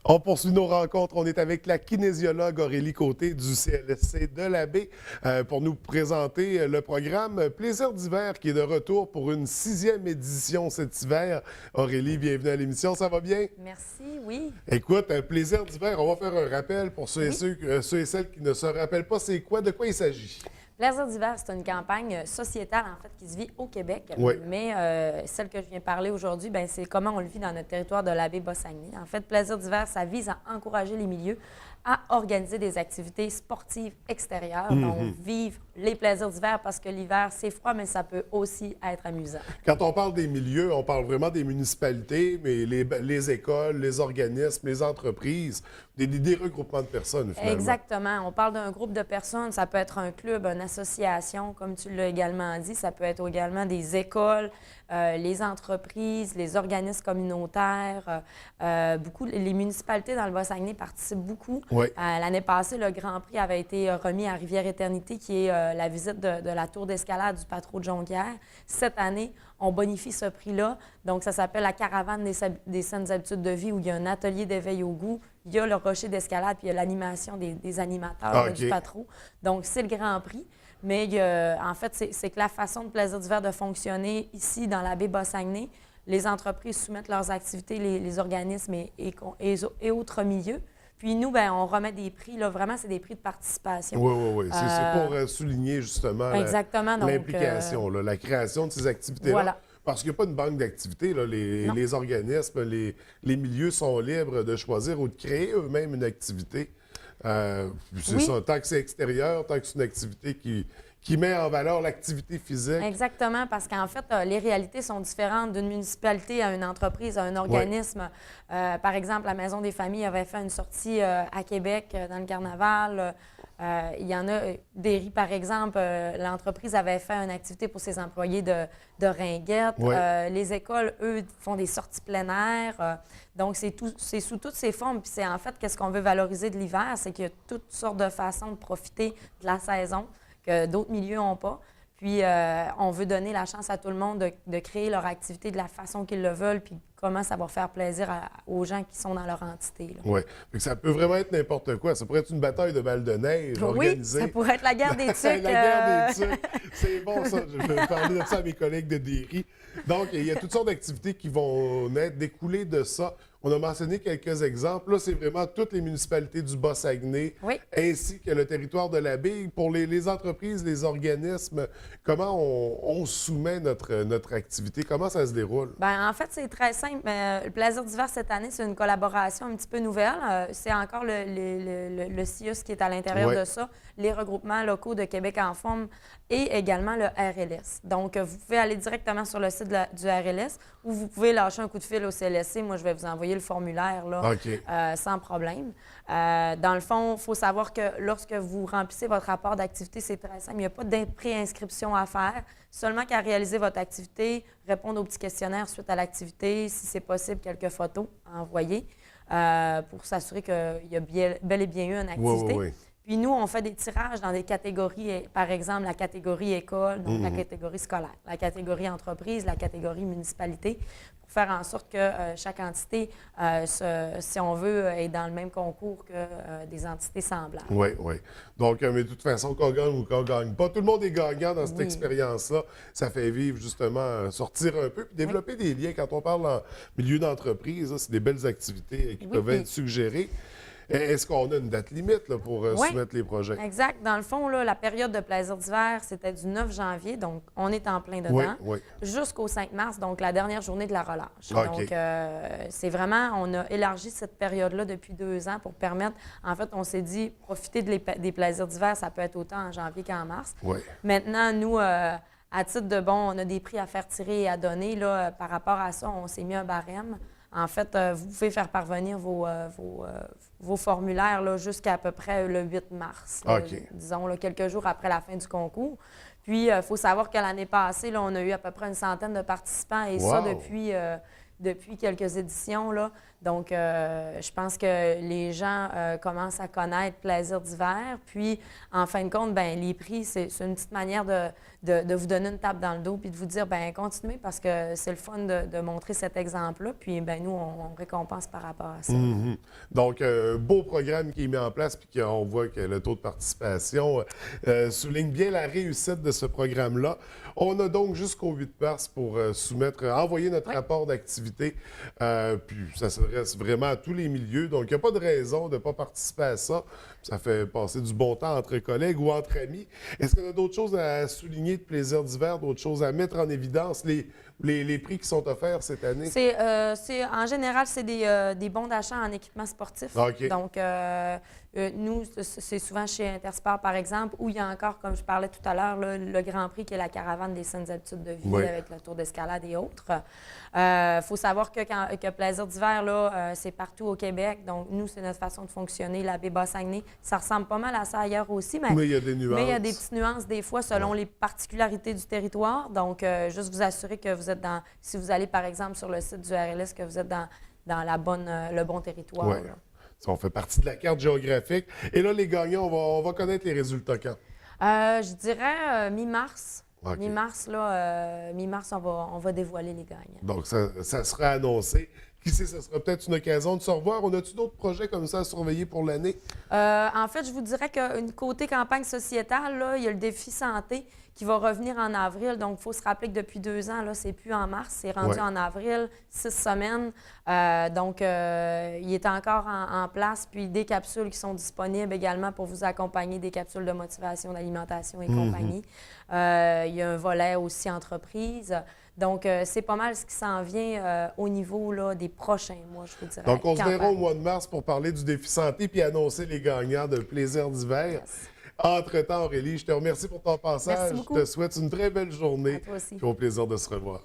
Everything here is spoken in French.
On poursuit nos rencontres. On est avec la kinésiologue Aurélie Côté du CLSC de la Baie pour nous présenter le programme Plaisir d'hiver qui est de retour pour une 6e édition cet hiver. Aurélie, bienvenue à l'émission. Ça va bien? Merci, oui. Écoute, Plaisir d'hiver, on va faire un rappel pour ceux et celles qui ne se rappellent pas c'est quoi, de quoi il s'agit. Plaisir d'hiver, c'est une campagne sociétale, en fait, qui se vit au Québec. Oui. Mais celle que je viens parler aujourd'hui, bien, c'est comment on le vit dans notre territoire de la Baie-Bas-Saguenay. En fait, Plaisir d'hiver, ça vise à encourager les milieux à organiser des activités sportives extérieures. Donc, vivre les plaisirs d'hiver parce que l'hiver, c'est froid, mais ça peut aussi être amusant. Quand on parle des milieux, on parle vraiment des municipalités, mais les écoles, les organismes, les entreprises, des regroupements de personnes, finalement. Exactement. On parle d'un groupe de personnes. Ça peut être un club, une association, comme tu l'as également dit. Ça peut être également des écoles, les entreprises, les organismes communautaires. Les municipalités dans le Bas-Saguenay participent beaucoup. Oui. L'année passée, le Grand Prix avait été remis à Rivière-Éternité, qui est la visite de la tour d'escalade du Patro de Jonquière. Cette année, on bonifie ce prix-là. Donc, ça s'appelle la caravane des saines habitudes de vie, où il y a un atelier d'éveil au goût, il y a le rocher d'escalade, puis il y a l'animation des animateurs du Patro. Donc, c'est le Grand Prix. Mais en fait, c'est que la façon de Plaisir d'hiver de fonctionner ici, dans la Baie-Bas-Saguenay, les entreprises soumettent leurs activités, les organismes et autres milieux. Puis nous, bien, on remet des prix. Là, vraiment, c'est des prix de participation. Oui. C'est pour souligner justement l'implication, la création de ces activités-là. Voilà. Parce qu'il n'y a pas une banque d'activités. Les organismes, les milieux sont libres de choisir ou de créer eux-mêmes une activité. C'est ça, tant que c'est extérieur, tant que c'est une activité qui met en valeur l'activité physique. Exactement, parce qu'en fait, les réalités sont différentes d'une municipalité à une entreprise, à un organisme. Par exemple, la Maison des familles avait fait une sortie à Québec dans le carnaval. Il y en a des riz, par exemple. L'entreprise avait fait une activité pour ses employés de ringuettes. Les écoles, eux, font des sorties plein air. Donc, c'est sous toutes ces formes. Puis c'est en fait, qu'est-ce qu'on veut valoriser de l'hiver, c'est qu'il y a toutes sortes de façons de profiter de la saison que d'autres milieux n'ont pas. Puis, on veut donner la chance à tout le monde de créer leur activité de la façon qu'ils le veulent, puis comment ça va faire plaisir aux gens qui sont dans leur entité. Oui. Ça peut vraiment être n'importe quoi. Ça pourrait être une bataille de balles de neige organisée. Oui, ça pourrait être la guerre des tucs. La guerre des tucs. C'est bon, ça. Je vais parler de ça à mes collègues de Derry. Donc, il y a toutes sortes d'activités qui vont découler de ça. On a mentionné quelques exemples. Là, c'est vraiment toutes les municipalités du Bas-Saguenay, ainsi que le territoire de la Baie. Pour les entreprises, les organismes, comment on soumet notre activité? Comment ça se déroule? Bien, en fait, c'est très simple. Le Plaisir d'hiver cette année, c'est une collaboration un petit peu nouvelle. C'est encore le CIUS qui est à l'intérieur de ça, les regroupements locaux de Québec en forme et également le RLS. Donc, vous pouvez aller directement sur le site du RLS ou vous pouvez lâcher un coup de fil au CLSC. Moi, je vais vous envoyer le formulaire là, sans problème. Dans le fond, il faut savoir que lorsque vous remplissez votre rapport d'activité, c'est très simple. Il n'y a pas de préinscription à faire. Seulement qu'à réaliser votre activité, répondre au petit questionnaire suite à l'activité, si c'est possible, quelques photos à envoyer pour s'assurer qu'il y a bel et bien eu une activité. Oui. Puis nous, on fait des tirages dans des catégories, par exemple la catégorie école, donc la catégorie scolaire, la catégorie entreprise, la catégorie municipalité, pour faire en sorte que chaque entité, si on veut, est dans le même concours que des entités semblables. Oui. Donc, mais de toute façon, qu'on gagne ou qu'on gagne pas, tout le monde est gagnant dans cette expérience-là. Ça fait vivre, justement, sortir un peu puis développer des liens. Quand on parle en milieu d'entreprise, c'est des belles activités qui peuvent être suggérées. Est-ce qu'on a une date limite là, pour soumettre les projets? Exact. Dans le fond, là, la période de plaisir d'hiver, c'était du 9 janvier, donc on est en plein dedans, jusqu'au 5 mars, donc la dernière journée de la relâche. Donc, c'est vraiment, on a élargi cette période-là depuis 2 ans pour permettre, en fait, on s'est dit, profiter des plaisirs d'hiver, ça peut être autant en janvier qu'en mars. Maintenant, nous, à titre de on a des prix à faire tirer et à donner. Là, par rapport à ça, on s'est mis un barème. En fait, vous pouvez faire parvenir vos formulaires là, jusqu'à peu près le 8 mars, disons, là, quelques jours après la fin du concours. Puis, il faut savoir que l'année passée, là, on a eu à peu près une centaine de participants et ça depuis quelques éditions. Là. Donc, je pense que les gens commencent à connaître Plaisir d'hiver. Puis, en fin de compte, ben les prix, c'est une petite manière de vous donner une tape dans le dos puis de vous dire, ben continuez parce que c'est le fun de montrer cet exemple-là. Puis, ben nous, on récompense par rapport à ça. Mhm. Donc, beau programme qui est mis en place, puis qu'on voit que le taux de participation souligne bien la réussite de ce programme-là. On a donc jusqu'au 8 mars pour envoyer notre rapport d'activité, puis ça s'adresse vraiment à tous les milieux. Donc, il n'y a pas de raison de ne pas participer à ça. Ça fait passer du bon temps entre collègues ou entre amis. Est-ce qu'on a d'autres choses à souligner de Plaisir d'hiver, d'autres choses à mettre en évidence, les prix qui sont offerts cette année? En général, c'est des bons d'achat en équipement sportif. OK. Donc, nous, c'est souvent chez Intersport, par exemple, où il y a encore, comme je parlais tout à l'heure, là, le Grand Prix qui est la caravane des saines habitudes de vie Oui. avec le tour d'escalade et autres. Il faut savoir que Plaisir d'hiver, là, c'est partout au Québec. Donc, nous, c'est notre façon de fonctionner. La baie Bas-Saguenay, ça ressemble pas mal à ça ailleurs aussi, mais il y a des nuances. mais il y a des petites nuances des fois selon les particularités du territoire. Donc, juste vous assurer que vous êtes si vous allez par exemple sur le site du RLS, que vous êtes dans le bon territoire. Oui. On fait partie de la carte géographique. Et là, les gagnants, on va connaître les résultats quand? Je dirais mi-mars. OK. Mi-mars, là, mi-mars, on va dévoiler les gagnants. Donc, ça sera annoncé. Qui sait, ça sera peut-être une occasion de se revoir. On a-tu d'autres projets comme ça à surveiller pour l'année? En fait, je vous dirais qu'une côté campagne sociétale, là, il y a le défi santé qui va revenir en avril. Donc, il faut se rappeler que depuis 2 ans, là, c'est plus en mars, c'est rendu en avril, 6 semaines. Donc, il est encore en place. Puis, des capsules qui sont disponibles également pour vous accompagner, des capsules de motivation, d'alimentation et compagnie. Il y a un volet aussi entreprise. Donc, c'est pas mal ce qui s'en vient au niveau là, des prochains mois, je vous dirais. Donc, on se verra au mois de mars pour parler du défi santé puis annoncer les gagnants de Plaisir d'hiver. Yes. Entre-temps, Aurélie, je te remercie pour ton passage. Merci beaucoup. Je te souhaite une très belle journée. À toi aussi. Puis au plaisir de se revoir.